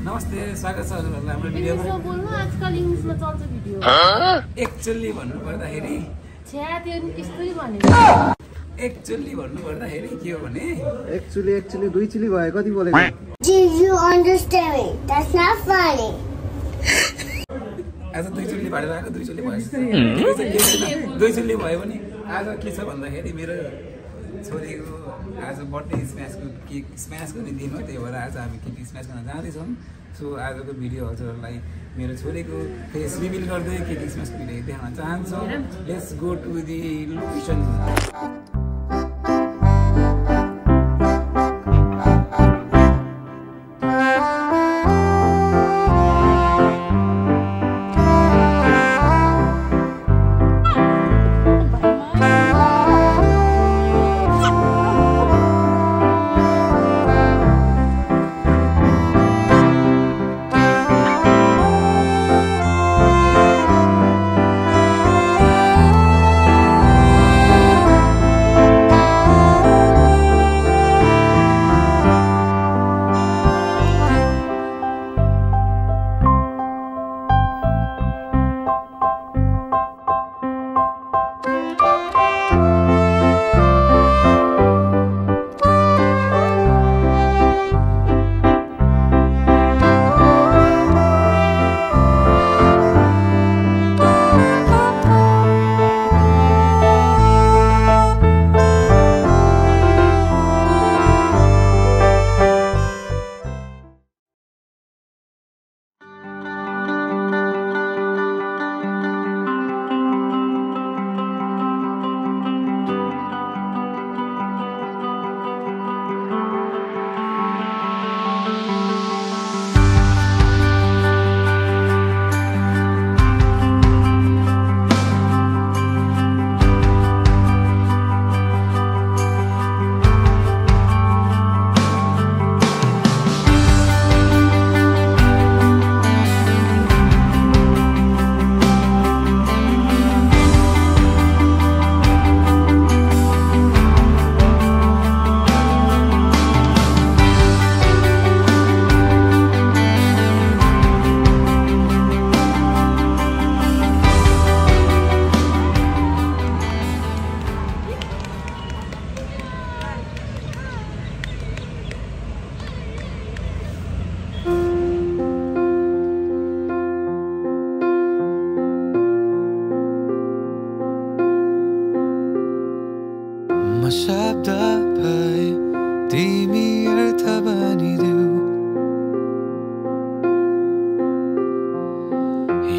नमस्ते स्वागत छ हजुरहरुलाई हाम्रो भिडियोमा बोल्नु आजकल इंग्लिशमा चल्छ भिडियो एक्चुअली भन्नु पर्दाखेरि छ्या त्यो यस्तै भने एक्चुअली भन्नु पर्दाखेरि के हो भने एक्चुअली दुई चिली भयो कति बोलेको Did you understand me? That's not funny. आज दुई चुल्ली भाडा आएको दुई चुल्ली भयो दुई चुल्ली भयो भने आज के छ भन्दाखेरि मेरो छोरीको आज बर्थडे स्म्यास गर्ने दिन हो त्यही भएर आज हामी केक स्म्यास गर्न जाँदैछौँ सो आजको भिडियो हजुरहरूलाई मेरो छोरीको फेस रिभिल गर्दै केक स्म्यासको भिडियो देखाउन चाहन्छु let's go to the location शब्द भए तिमी अर्थ बनिदेऊ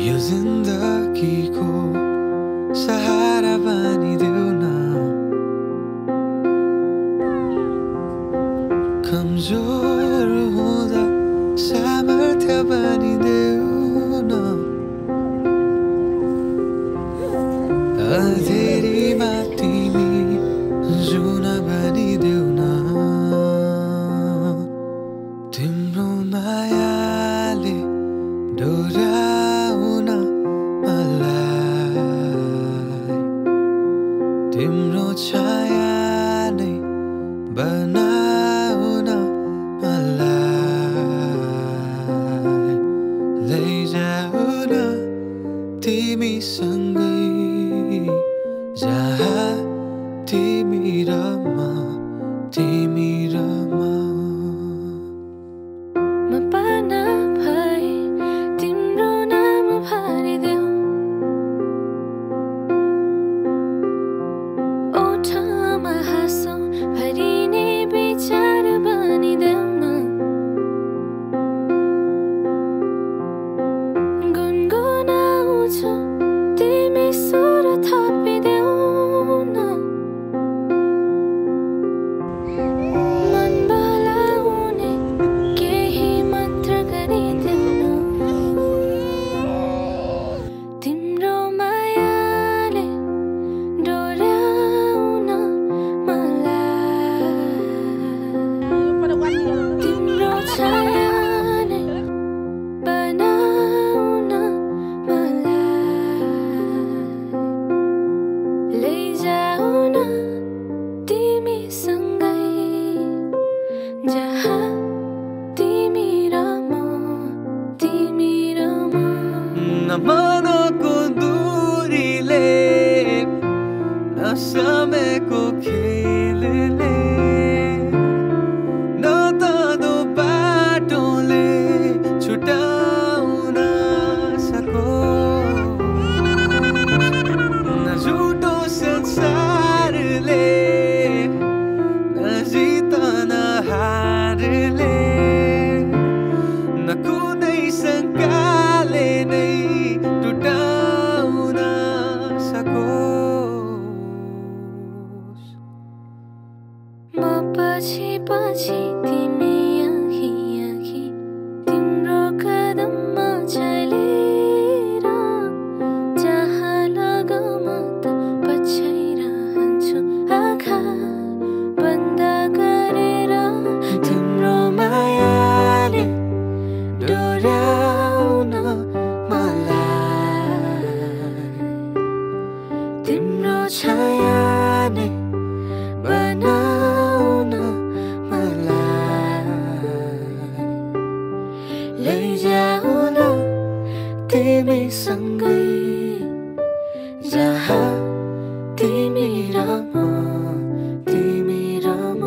यो जिन्दगीको सहारा बनिदेऊ न कमजोर हुँदा सामर्थ्य बनिदेऊ न अँधेरीमा तिमी जुन बनिदेऊ न तिम्रो मायाले डोर्याउन मलाई तिम्रो छाया नै बनाउन मलाई लैजाऊ न तिमीसँगै जहाँ तिमी र म पाना भए तिम्रो नाम भरिदेऊ ओठमा हाँसो भरिने विचार बनिदेऊ न गुनगुनाउँछु तिमी सुर थपिदेऊ न समयको खेलले न त दो बाटोले छुटाउन सकोस् न झुटो संसारले न जितन हारले न कुनै शङ्काले नै टुटाउन सकोस् म पछि पछि तिमी आँखी आँखी तिम्रो कदममा चलेर जहाँ लगाऊ म त पछ्याइरहन्छु आँखा बन्द गरेर तिम्रो मायाले डोर्याउन मलाई तिम्रो छायाले बनाउन मलाई लैजाऊ न तिमीसँगै जहाँ तिमी र म तिमी र म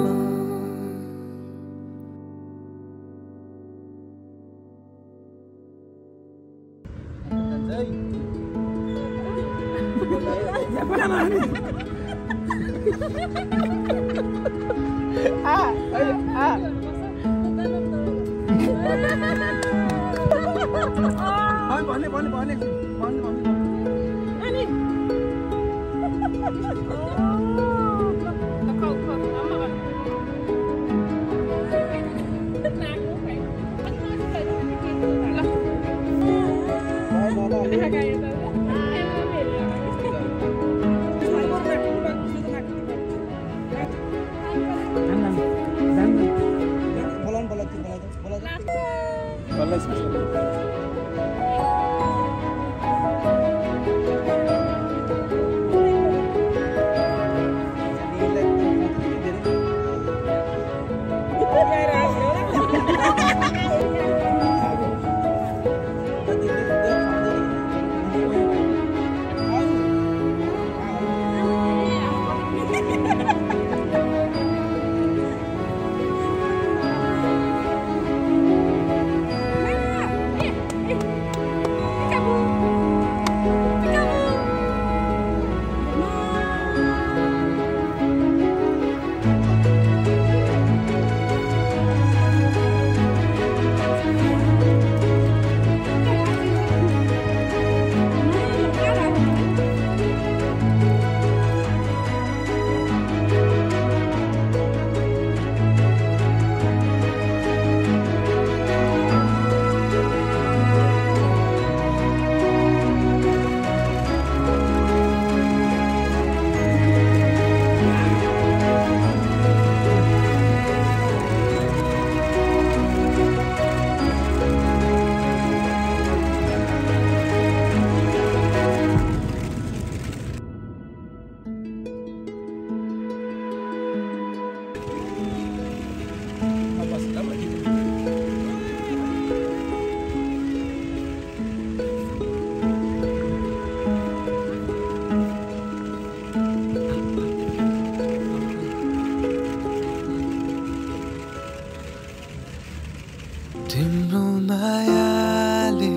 तिम्रो मायाले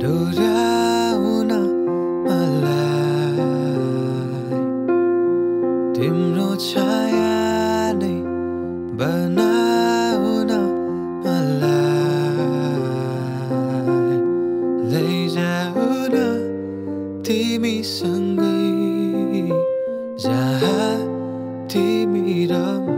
डोर्याउन मलाई तिम्रो छायाले बनाउन मलाई लैजाऊ न तिमीसँगै जहाँ तिमी र म